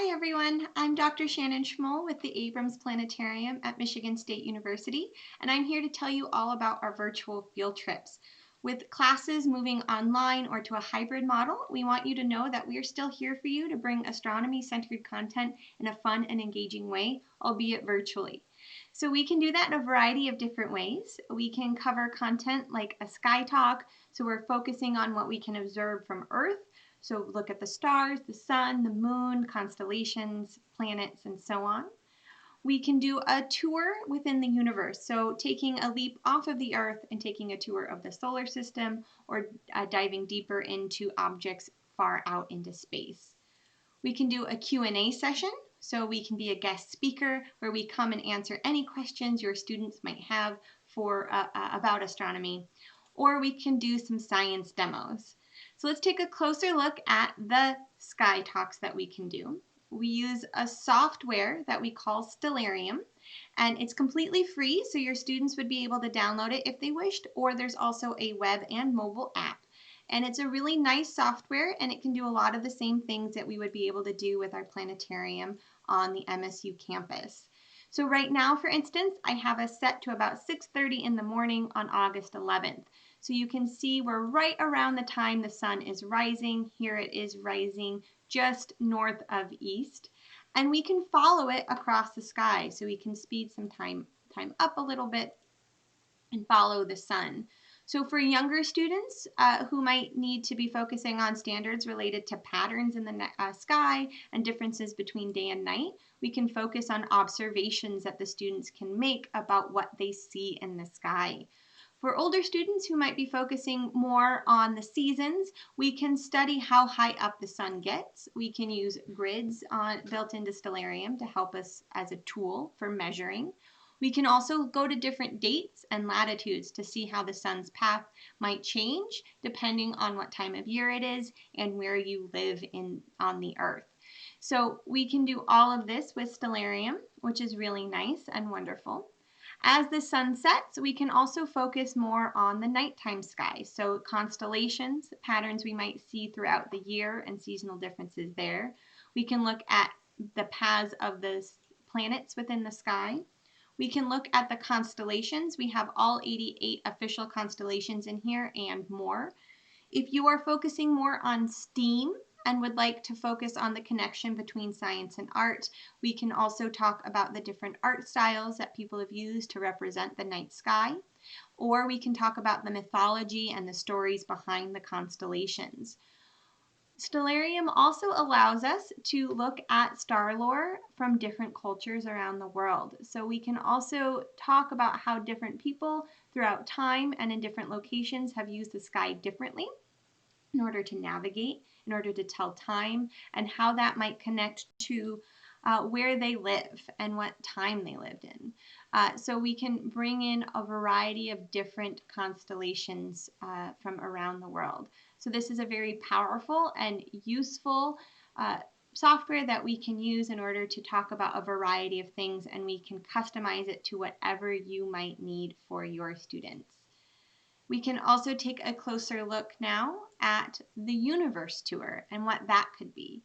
Hi everyone, I'm Dr. Shannon with the Abrams Planetarium at Michigan State University, and I'm here to tell you all about our virtual field trips. With classes moving online or to a hybrid model, we want you to know that we are still here for you to bring astronomy-centered content in a fun and engaging way, albeit virtually. So we can do that in a variety of different ways. We can cover content like a sky talk, so we're focusing on what we can observe from Earth. So look at the stars, the sun, the moon, constellations, planets, and so on. We can do a tour within the universe, so taking a leap off of the Earth and taking a tour of the solar system, or diving deeper into objects far out into space. We can do a Q&A session, so we can be a guest speaker where we come and answer any questions your students might have about astronomy, or we can do some science demos. So let's take a closer look at the sky talks that we can do. We use a software that we call Stellarium, and it's completely free, so your students would be able to download it if they wished, or there's also a web and mobile app. And it's a really nice software, and it can do a lot of the same things that we would be able to do with our planetarium on the MSU campus. So right now, for instance, I have us set to about 6:30 in the morning on August 11th. So you can see we're right around the time the sun is rising. Here it is rising just north of east. And we can follow it across the sky. So we can speed some time up a little bit and follow the sun. So for younger students who might need to be focusing on standards related to patterns in the sky and differences between day and night, we can focus on observations that the students can make about what they see in the sky. For older students who might be focusing more on the seasons, we can study how high up the sun gets. We can use grids built into Stellarium to help us as a tool for measuring. We can also go to different dates and latitudes to see how the sun's path might change depending on what time of year it is and where you live on the Earth. So we can do all of this with Stellarium, which is really nice and wonderful. As the sun sets, we can also focus more on the nighttime sky. So constellations, patterns we might see throughout the year and seasonal differences there. We can look at the paths of the planets within the sky. We can look at the constellations. We have all 88 official constellations in here and more. If you are focusing more on STEAM and would like to focus on the connection between science and art, we can also talk about the different art styles that people have used to represent the night sky, or we can talk about the mythology and the stories behind the constellations. Stellarium also allows us to look at star lore from different cultures around the world. So we can also talk about how different people throughout time and in different locations have used the sky differently in order to navigate, in order to tell time, and how that might connect to where they live and what time they lived in. So we can bring in a variety of different constellations from around the world. So this is a very powerful and useful software that we can use in order to talk about a variety of things, and we can customize it to whatever you might need for your students. We can also take a closer look now at the universe tour and what that could be.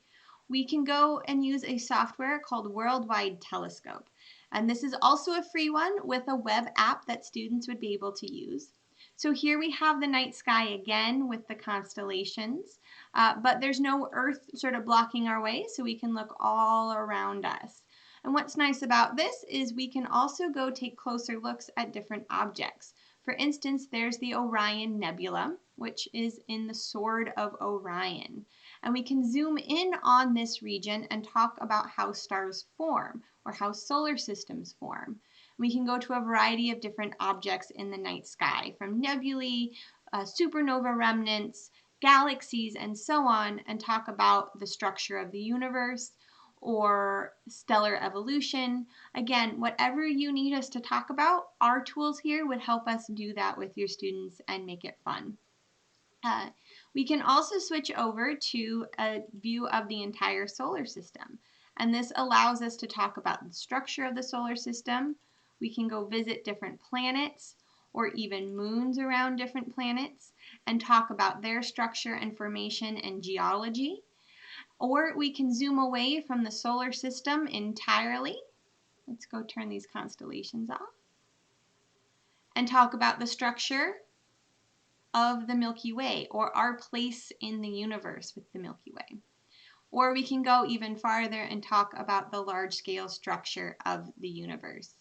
We can go and use a software called Worldwide Telescope. And this is also a free one with a web app that students would be able to use. So here we have the night sky again with the constellations, but there's no Earth sort of blocking our way, so we can look all around us. And what's nice about this is we can also go take closer looks at different objects. For instance, there's the Orion Nebula, which is in the Sword of Orion. And we can zoom in on this region and talk about how stars form or how solar systems form. We can go to a variety of different objects in the night sky, from nebulae, supernova remnants, galaxies, and so on, and talk about the structure of the universe or stellar evolution. Again, whatever you need us to talk about, our tools here would help us do that with your students and make it fun. We can also switch over to a view of the entire solar system. And this allows us to talk about the structure of the solar system. We can go visit different planets or even moons around different planets and talk about their structure and formation and geology. Or we can zoom away from the solar system entirely. Let's go turn these constellations off and talk about the structure of the Milky Way, or our place in the universe with the Milky Way. Or we can go even farther and talk about the large-scale structure of the universe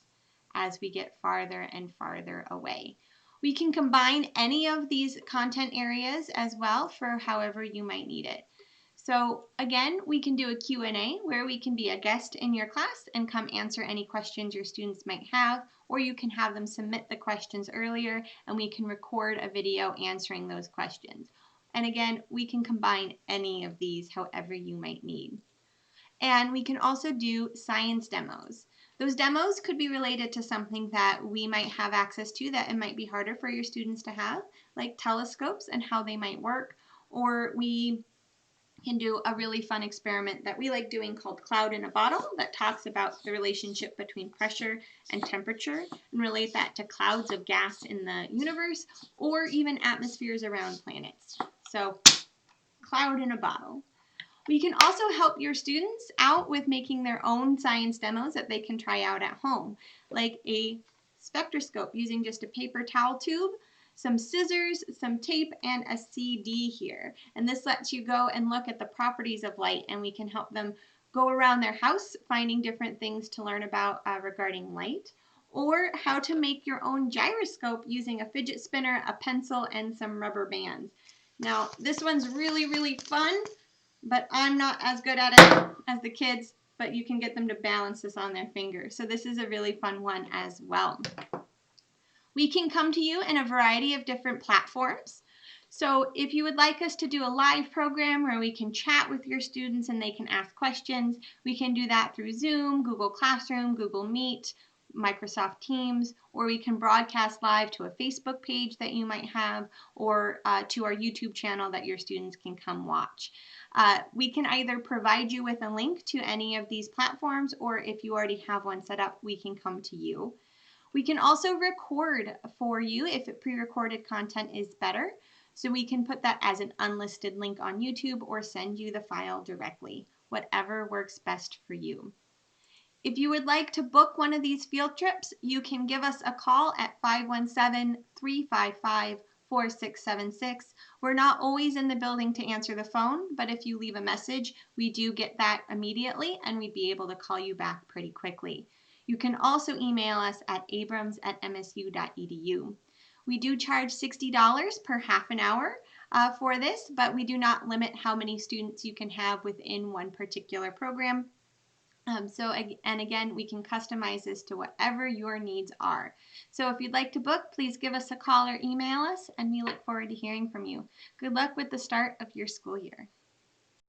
as we get farther and farther away. We can combine any of these content areas as well for however you might need it. So again, we can do a Q&A where we can be a guest in your class and come answer any questions your students might have, or you can have them submit the questions earlier and we can record a video answering those questions. And again, we can combine any of these however you might need. And we can also do science demos. Those demos could be related to something that we might have access to that it might be harder for your students to have, like telescopes and how they might work, or we can do a really fun experiment that we like doing called Cloud in a Bottle that talks about the relationship between pressure and temperature and relate that to clouds of gas in the universe or even atmospheres around planets. So, Cloud in a Bottle. We can also help your students out with making their own science demos that they can try out at home, like a spectroscope using just a paper towel tube, some scissors, some tape, and a CD here. And this lets you go and look at the properties of light, and we can help them go around their house finding different things to learn about regarding light, or how to make your own gyroscope using a fidget spinner, a pencil, and some rubber bands. Now, this one's really, really fun, but I'm not as good at it as the kids, but you can get them to balance this on their fingers. So this is a really fun one as well. We can come to you in a variety of different platforms. So if you would like us to do a live program where we can chat with your students and they can ask questions, we can do that through Zoom, Google Classroom, Google Meet, Microsoft Teams, or we can broadcast live to a Facebook page that you might have, or to our YouTube channel that your students can come watch. We can either provide you with a link to any of these platforms, or if you already have one set up, we can come to you. We can also record for you if pre-recorded content is better. So we can put that as an unlisted link on YouTube or send you the file directly, whatever works best for you. If you would like to book one of these field trips, you can give us a call at 517-355-4676. We're not always in the building to answer the phone, but if you leave a message, we do get that immediately and we'd be able to call you back pretty quickly. You can also email us at abrams@msu.edu. We do charge $60 per half an hour for this, but we do not limit how many students you can have within one particular program. And again, we can customize this to whatever your needs are. So if you'd like to book, please give us a call or email us, and we look forward to hearing from you. Good luck with the start of your school year.